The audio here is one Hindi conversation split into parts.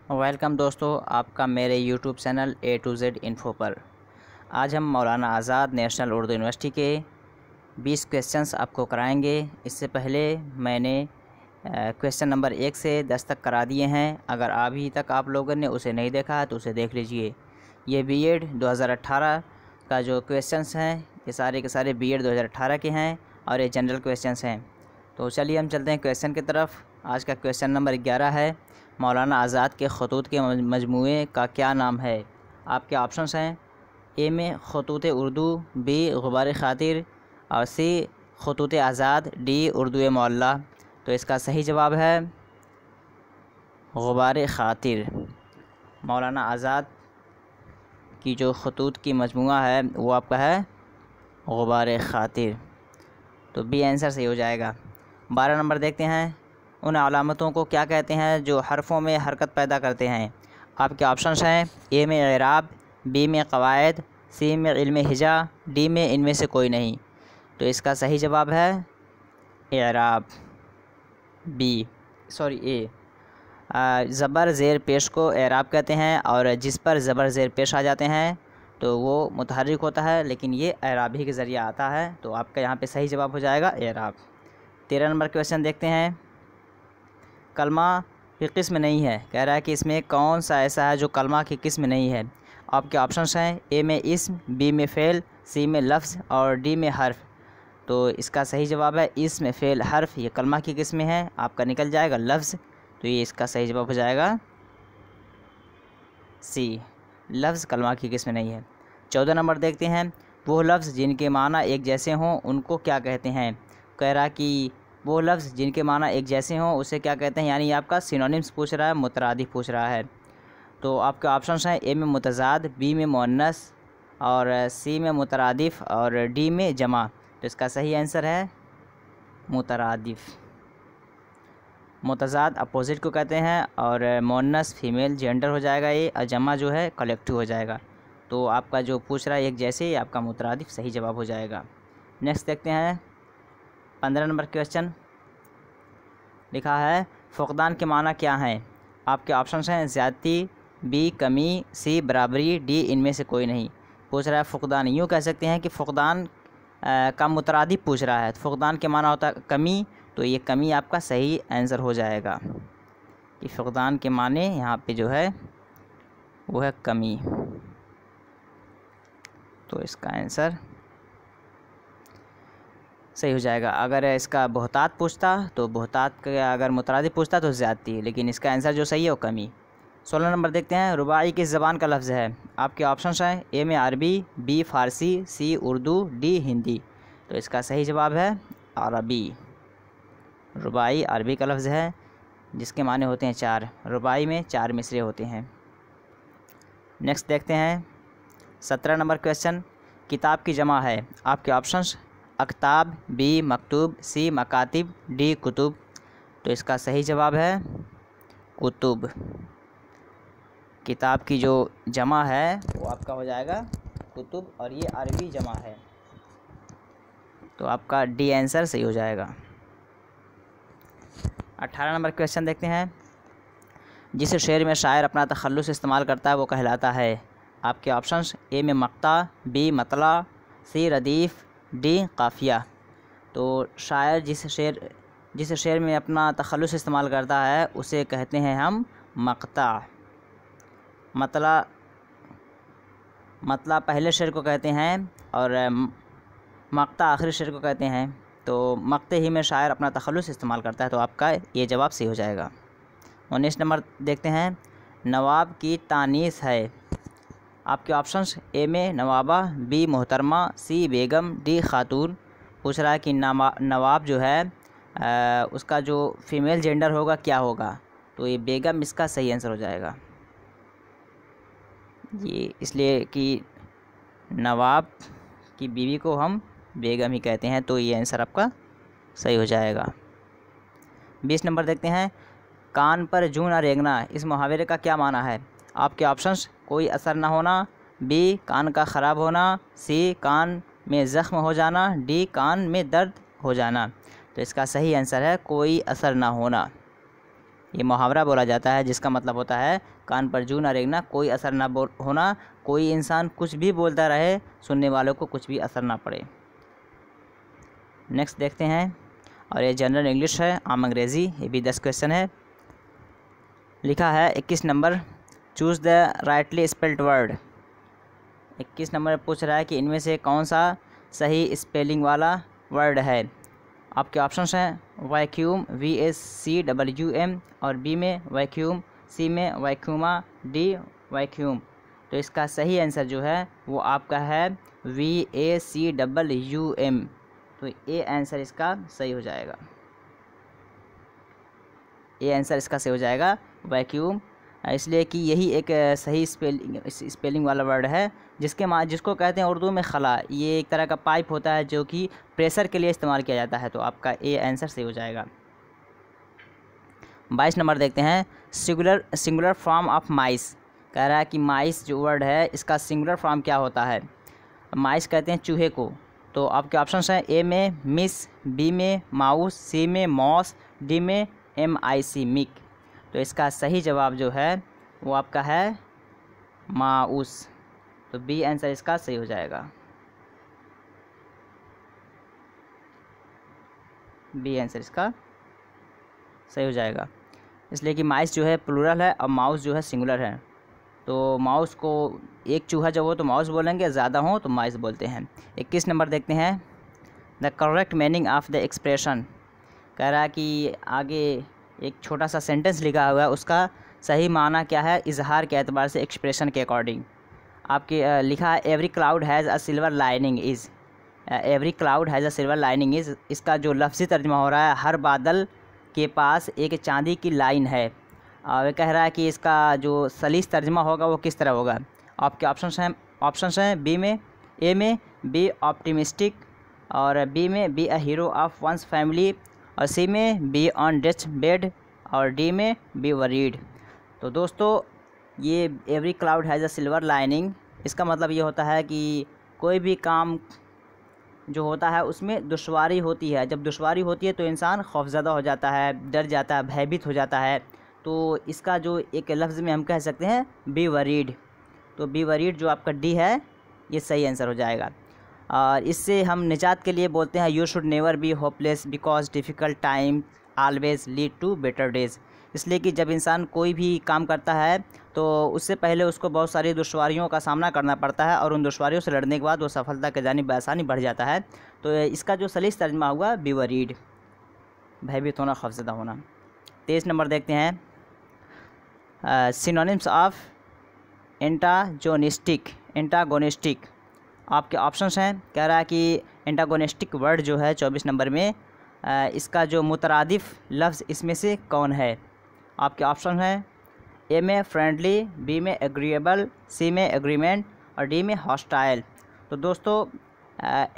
वेलकम दोस्तों, आपका मेरे YouTube channel A to Z info पर। आज हम मौलाना आज़ाद नेशनल उर्दू यूनिवर्सिटी के 20 क्वेश्चंस आपको कराएंगे। इससे पहले मैंने क्वेश्चन नंबर 1 से 10 तक करा दिए हैं। अगर अभी तक आप लोगों ने उसे नहीं देखा है तो उसे देख लीजिए। ये B.Ed 2018 का जो क्वेश्चंस हैं ये सारे के सारे B.Ed 2018 के हैं और ये जनरल क्वेश्चंस हैं। तो चलिए हम चलते हैं क्वेश्चन की तरफ। आज का क्वेश्चन नंबर 11 है, मौलाना आज़ाद के खतूत के मजमूए का क्या नाम है। आपके ऑप्शंस हैं ए में खतूत उर्दू, बी गुबार ख़ातिर और सी खतूत आज़ाद, डी उर्दू मौला। तो इसका सही जवाब है गुबार ख़ातिर। मौलाना आज़ाद की जो खतूत की मजमूआ है वो आपका है गुबार ख़ातिर। तो बी आंसर सही हो जाएगा। 12 नंबर देखते हैं, उन अलामतों को क्या कहते हैं जो हरफ़ों में हरकत पैदा करते हैं। आपके ऑप्शंस हैं ए में एराब, बी में क़वायद, सी में इल्म हिजा, डी में इनमें से कोई नहीं। तो इसका सही जवाब है एराब, ए। ज़बर ज़ेर पेश को एराब कहते हैं और जिस पर ज़बर ज़ेर पेश आ जाते हैं तो वो मुतहर्रिक होता है, लेकिन ये एराब ही के ज़रिए आता है। तो आपका यहाँ पे सही जवाब हो जाएगा एराब। 13 नंबर क्वेश्चन देखते हैं, कलमा की किस्म नहीं है। कह रहा है कि इसमें कौन सा ऐसा है जो कलमा की किस्म नहीं है। आपके ऑप्शंस हैं ए में इस्म, बी में फ़ेल, सी में लफ्ज़ और डी में हर्फ। तो इसका सही जवाब है इस्म, फ़ेल, हर्फ ये कलमा की किस्में हैं। आपका निकल जाएगा लफ्ज़। तो ये इसका सही जवाब हो जाएगा सी, लफ्ज़ कलमा की किस्म नहीं है। 14 नंबर देखते हैं, वो लफ्ज़ जिनके माना एक जैसे हों उनको क्या कहते हैं। कह रहा कि वो लफ्ज़ जिनके माना एक जैसे हों उसे क्या कहते हैं, यानी आपका सिनोनिम्स पूछ रहा है, मुतरादिफ पूछ रहा है। तो आपके ऑप्शंस हैं ए में मुतज़ाद, बी में मुअन्नस और सी में मुतरादिफ और डी में जमा। तो इसका सही आंसर है मुतरादिफ। मुतज़ाद अपोजिट को कहते हैं और मुअन्नस फीमेल जेंडर हो जाएगा ये, और जमा जो है कलेक्टिव हो जाएगा। तो आपका जो पूछ रहा है एक जैसे, ये आपका मुतरादिफ सही जवाब हो जाएगा। नेक्स्ट देखते हैं 15 नंबर क्वेश्चन। लिखा है फ़ुक़दान के माना क्या हैं। आपके ऑप्शंस हैं ज़्यादती, बी कमी, सी बराबरी, डी इनमें से कोई नहीं। पूछ रहा है फ़ुक़दान, यूँ कह सकते हैं कि फ़ुक़दान का मुतरादिफ पूछ रहा है। फ़ुक़दान के माना होता है कमी, तो ये कमी आपका सही आंसर हो जाएगा कि फ़ुक़दान के माने यहाँ पे जो है वो है कमी। तो इसका आंसर सही हो जाएगा। अगर इसका बहुतात पूछता तो बहुतात का अगर मुतरादिफ पूछता तो ज़्यादती, लेकिन इसका आंसर जो सही है वो कमी। 16 नंबर देखते हैं, रुबाई किस ज़बान का लफ्ज़ है। आपके ऑप्शंस हैं ए में अरबी, बी फ़ारसी, सी उर्दू, डी हिंदी। तो इसका सही जवाब है अरबी। रुबाई अरबी का लफ्ज़ है जिसके माने होते हैं 4। रुबाई में 4 मिसरे होते हैं। नेक्स्ट देखते हैं 17 नंबर क्वेश्चन, किताब की जमा है। आपके ऑप्शंस अकताब, बी मकतूब, सी मकातिब, डी कुतुब। तो इसका सही जवाब है कुतुब। किताब की जो जमा है वो आपका हो जाएगा कुतुब और ये अरबी जमा है। तो आपका डी आंसर सही हो जाएगा। 18 नंबर क्वेश्चन देखते हैं, जिस शेर में शायर अपना तखल्लुस इस्तेमाल करता है वो कहलाता है। आपके ऑप्शंस ए में मक्ता, बी मतला, सी रदीफ़, डी काफ़िया। तो शायर जिस शेर में अपना तखल्लुस इस्तेमाल करता है उसे कहते हैं हम मक्ता। मतला पहले शेर को कहते हैं और मक्ता आखिरी शेर को कहते हैं। तो मक्ते ही में शायर अपना तखल्लुस इस्तेमाल करता है। तो आपका ये जवाब सही हो जाएगा। 19 नंबर देखते हैं, नवाब की तानीस है। आपके ऑप्शंस ए में नवाबा, बी मोहतरमा, सी बेगम, डी खातून। पूछ रहा है कि नवाब जो है उसका जो फ़ीमेल जेंडर होगा क्या होगा। तो ये बेगम इसका सही आंसर हो जाएगा। ये इसलिए कि नवाब की बीवी को हम बेगम ही कहते हैं। तो ये आंसर आपका सही हो जाएगा। 20 नंबर देखते हैं, कान पर जूं न रेंगना, इस मुहावरे का क्या माना है। आपके ऑप्शंस कोई असर ना होना, बी कान का ख़राब होना, सी कान में ज़ख्म हो जाना, डी कान में दर्द हो जाना। तो इसका सही आंसर है कोई असर ना होना। ये मुहावरा बोला जाता है जिसका मतलब होता है कान पर जूं न रेंगना, कोई असर ना होना, कोई इंसान कुछ भी बोलता रहे, सुनने वालों को कुछ भी असर ना पड़े। नेक्स्ट देखते हैं, और ये जनरल इंग्लिश है, आम अंग्रेज़ी, ये भी 10 क्वेश्चन है। लिखा है 21 number, choose the rightly spelled word. 21 number पूछ रहा है कि इनमें से कौन सा सही स्पेलिंग वाला वर्ड है। आपके ऑप्शंस हैं वैक्यूम, VACWM, और बी में वैक्यूम, सी में वैक्यूमा, डी वैक्यूम। तो इसका सही आंसर जो है वो आपका है VACWM। तो ये आंसर इसका सही हो जाएगा, ये आंसर इसका सही हो जाएगा वैक्यूम, इसलिए कि यही एक सही स्पेलिंग वाला वर्ड है जिसको कहते हैं उर्दू में खला। ये एक तरह का पाइप होता है जो कि प्रेशर के लिए इस्तेमाल किया जाता है। तो आपका ये आंसर सही हो जाएगा। 22 नंबर देखते हैं, सिंगुलर फॉर्म ऑफ माइस। कह रहा है कि माइस जो वर्ड है इसका सिंगुलर फॉर्म क्या होता है। माइस कहते हैं चूहे को। तो आपके ऑप्शंस हैं ए में मिस, बी में माउस, सी में मॉस, डी में MIC मिक। तो इसका सही जवाब जो है वो आपका है माउस। तो बी आंसर इसका सही हो जाएगा, बी आंसर इसका सही हो जाएगा, इसलिए कि माइस जो है प्लूरल है और माउस जो है सिंगुलर है। तो माउस को एक चूहा जब हो तो माउस बोलेंगे, ज़्यादा हो तो माइस बोलते हैं। 21 नंबर देखते हैं, the correct meaning of the expression. कह रहा है कि आगे एक छोटा सा सेंटेंस लिखा हुआ है, उसका सही माना क्या है इजहार के एतबार से, एक्सप्रेशन के अकॉर्डिंग। आपके लिखा है every cloud has a silver lining is, every cloud has a silver lining is. इसका जो लफ्ज़ी तर्जुमा हो रहा है हर बादल के पास एक चांदी की लाइन है। और कह रहा है कि इसका जो सलीस तर्जुमा होगा वो किस तरह होगा। आपके ऑप्शंस हैं बी में, ए में बी ऑप्टिमिस्टिक, और बी में be a hero of one's family, और सी में बी ऑन डेथ बेड, और डी में बी वरीड। तो दोस्तों ये every cloud has a silver lining, इसका मतलब ये होता है कि कोई भी काम जो होता है उसमें दुश्वारी होती है। जब दुश्वारी होती है तो इंसान खौफज़दा हो जाता है, डर जाता है, भयभीत हो जाता है। तो इसका जो एक लफ्ज़ में हम कह सकते हैं बी वरीड। तो बी वरीड जो आपका डी है ये सही आंसर हो जाएगा। और इससे हम निजात के लिए बोलते हैं you should never be hopeless because difficult time always lead to better days. इसलिए कि जब इंसान कोई भी काम करता है तो उससे पहले उसको बहुत सारी दुश्वारियों का सामना करना पड़ता है, और उन दुश्वारियों से लड़ने के बाद वो सफलता के जानिब आसानी बढ़ जाता है। तो इसका जो सलीस तर्जुमा हुआ बी वरीड, भयभीत होना, खौफज़दा होना। 23 नंबर देखते हैं, सिनोनिम्स ऑफ एंटागोनिस्टिक। आपके ऑप्शंस हैं। कह रहा है कि एंटागोनिस्टिक वर्ड जो है 24 नंबर में, इसका जो मुतरादिफ लफ्ज़ इसमें से कौन है। आपके ऑप्शन हैं ए में फ्रेंडली, बी में एग्रीएबल, सी में एग्रीमेंट, और डी में हॉस्टाइल। तो दोस्तों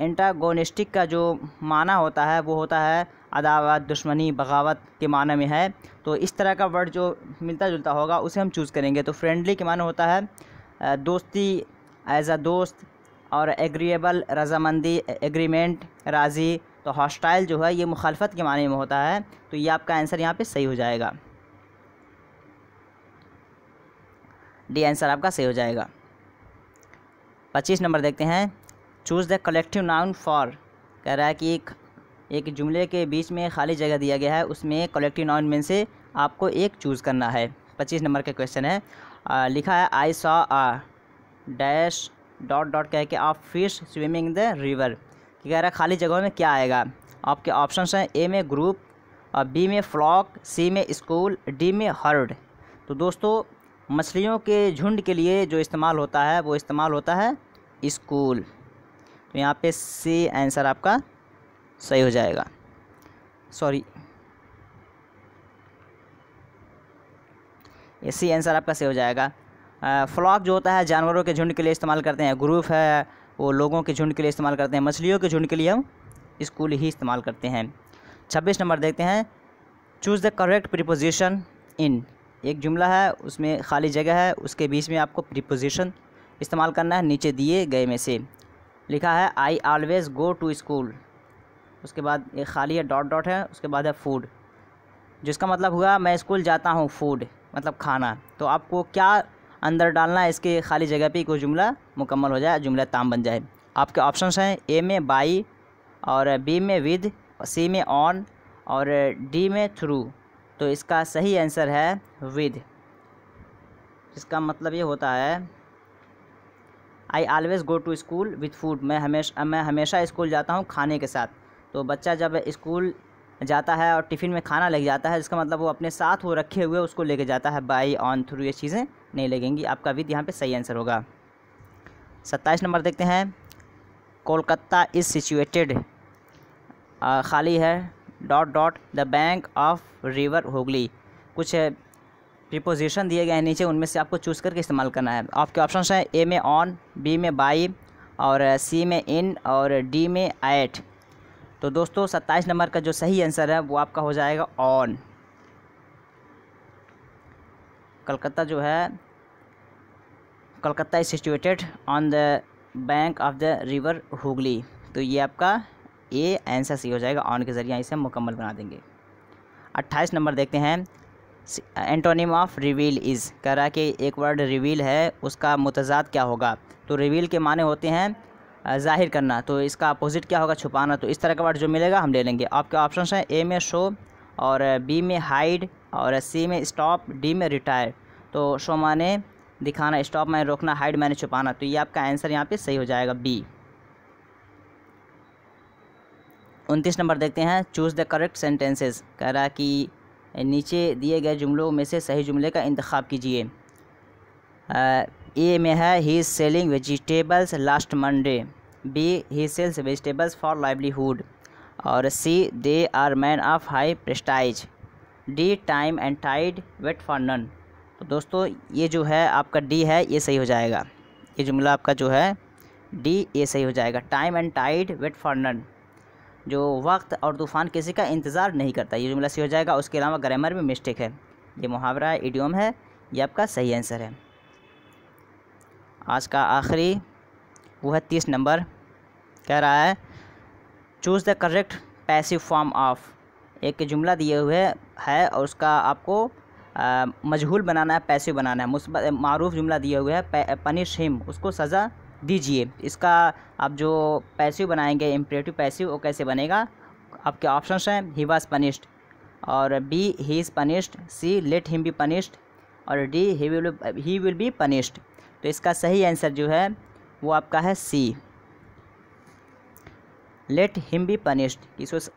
एंटागोनिस्टिक का जो माना होता है वो होता है अदावत, दुश्मनी, बगावत के माने में है। तो इस तरह का वर्ड जो मिलता जुलता होगा उसे हम चूज़ करेंगे। तो फ्रेंडली के माने होता है दोस्ती, एज अ दोस्त, और एग्रीएबल रजामंदी, एग्रीमेंट राज़ी। तो हॉस्टाइल जो है ये मुखालफत के माने में होता है। तो ये आपका आंसर यहाँ पे सही हो जाएगा, डी आंसर आपका सही हो जाएगा। 25 नंबर देखते हैं, choose the collective noun for. कह रहा है कि एक जुमले के बीच में खाली जगह दिया गया है, उसमें कलेक्टिव नाउन में से आपको एक चूज़ करना है। 25 नंबर का क्वेश्चन है, लिखा है I saw a dash dot dot कह के of fish swimming the river. कह रहा है खाली जगहों में क्या आएगा। आपके ऑप्शंस हैं ए में ग्रुप, और बी में फ्लॉक, सी में स्कूल, डी में हर्ड। तो दोस्तों मछलियों के झुंड के लिए जो इस्तेमाल होता है वो इस्तेमाल होता है स्कूल। तो यहाँ पे सी आंसर आपका सही हो जाएगा, सॉरी ये सी आंसर आपका सही हो जाएगा। फ्लॉक जो होता है जानवरों के झुंड के लिए इस्तेमाल करते हैं, ग्रुप है वो लोगों के झुंड के लिए इस्तेमाल करते हैं, मछलियों के झुंड के लिए हम स्कूल ही इस्तेमाल करते हैं। 26 नंबर देखते हैं, चूज़ द करेक्ट प्रीपोजिशन इन। एक जुमला है उसमें खाली जगह है, उसके बीच में आपको प्रीपोजिशन इस्तेमाल करना है नीचे दिए गए में से। लिखा है I always go to school, उसके बाद एक खाली है डॉट डॉट है, उसके बाद है फूड। जिसका मतलब हुआ मैं स्कूल जाता हूँ, फूड मतलब खाना। तो आपको क्या अंदर डालना है इसके खाली जगह पे, कोई जुमला मुकम्मल हो जाए, जुमला ताम बन जाए। आपके ऑप्शंस हैं ए में बाई, और बी में विद, सी में ऑन, और डी में थ्रू। तो इसका सही आंसर है विद। इसका मतलब ये होता है I always go to school with food, मैं हमेशा स्कूल जाता हूँ खाने के साथ। तो बच्चा जब स्कूल जाता है और टिफ़िन में खाना लेके जाता है, जिसका मतलब वो अपने साथ वो रखे हुए उसको लेके जाता है। बाई, ऑन, थ्रू ये चीज़ें नहीं लगेंगी। आपका विद यहाँ पे सही आंसर होगा। 27 नंबर देखते हैं। कोलकाता इज़ सिचुएटेड, खाली है dot dot the bank of river Hooghly. कुछ प्रीपोजिशन दिए गए हैं नीचे, उनमें से आपको चूज़ करके इस्तेमाल करना है। आपके ऑप्शंस हैं ए में ऑन, बी में बाई, और सी में इन, और डी में एट। तो दोस्तों 27 नंबर का जो सही आंसर है वो आपका हो जाएगा ऑन। कलकत्ता जो है, Calcutta is situated on the bank of the river Hooghly. तो ये आपका ए आंसर सी हो जाएगा, ऑन के ज़रिए इसे हम मुकम्मल बना देंगे। 28 नंबर देखते हैं। एंटोनिम ऑफ रिवील इज़, कह रहा है कि एक वर्ड रिवील है, उसका मुतज़ाद क्या होगा। तो रिवील के माने होते हैं ज़ाहिर करना, तो इसका अपोजिट क्या होगा, छुपाना। तो इस तरह का वर्ड जो मिलेगा हम ले लेंगे। आपके ऑप्शन हैं ए में शो, और बी में हाइड, और सी में स्टॉप, डी में रिटायर। तो शो माने दिखाना, स्टॉप माने रोकना, हाइड माने छुपाना। तो ये आपका आंसर यहाँ पे सही हो जाएगा बी। 29 नंबर देखते हैं। चूज़ द करेक्ट सेंटेंसेस, कह रहा है कि नीचे दिए गए जुमलों में से सही जुमले का इंतखाब कीजिए। ए में है he is selling vegetables last Monday, B he sells vegetables for livelihood, और C they are man of high prestige, D time and tide wait for none. तो दोस्तों ये जो है आपका डी है, ये सही हो जाएगा। ये जुमला आपका जो है डी, ये सही हो जाएगा। Time and tide wait for none, जो वक्त और तूफ़ान किसी का इंतज़ार नहीं करता, ये जुमला सही हो जाएगा। उसके अलावा ग्रामर में मिस्टेक है, ये मुहावरा है, इडियम है, ये आपका सही आंसर है। आज का आखिरी वो है 30 नंबर, कह रहा है choose the correct passive form of. एक जुमला दिए हुए है और उसका आपको मजहूल बनाना है, पैसिव बनाना है। मुस्बत मारूफ जुमला दिए हुए है, पनिश हिम, उसको सज़ा दीजिए। इसका आप जो पैसिव बनाएंगे, इम्परेटिव पैसिव, वो कैसे बनेगा। आपके ऑप्शंस हैं ही वाज पनिश्ड, और B he is punished, C let him be punished, और D he will be punished. तो इसका सही आंसर जो है वो आपका है C, let him be punished,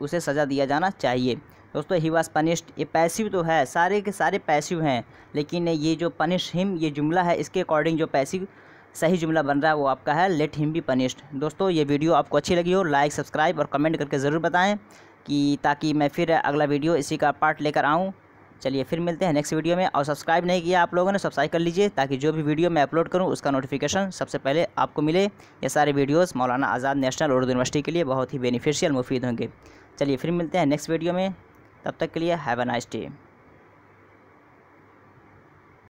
उसे सज़ा दिया जाना चाहिए। दोस्तों ही वाज पनिश्ड ये पैसिव तो है, सारे के सारे पैसिव हैं, लेकिन ये जो पनिश हिम ये जुमला है, इसके अकॉर्डिंग जो पैसिव सही जुमला बन रहा है वो आपका है लेट हिम बी पनिश्ड। दोस्तों ये वीडियो आपको अच्छी लगी हो, लाइक, सब्सक्राइब और कमेंट करके ज़रूर बताएं, कि ताकि मैं फिर अगला वीडियो इसी का पार्ट लेकर आऊँ। चलिए फिर मिलते हैं नेक्स्ट वीडियो में। और सब्सक्राइब नहीं किया आप लोगों ने, सब्सक्राइब कर लीजिए, ताकि जो भी वीडियो मैं अपलोड करूँ उसका नोटिफिकेशन सबसे पहले आपको मिले। ये सारे वीडियोज़ मौलाना आज़ाद नेशनल उर्दू यूनिवर्सिटी के लिए बहुत ही बेनिफिशियल, मुफीद होंगे। चलिए फिर मिलते हैं नेक्स्ट वीडियो में, तब तक के लिए हैव अ नाइस डे।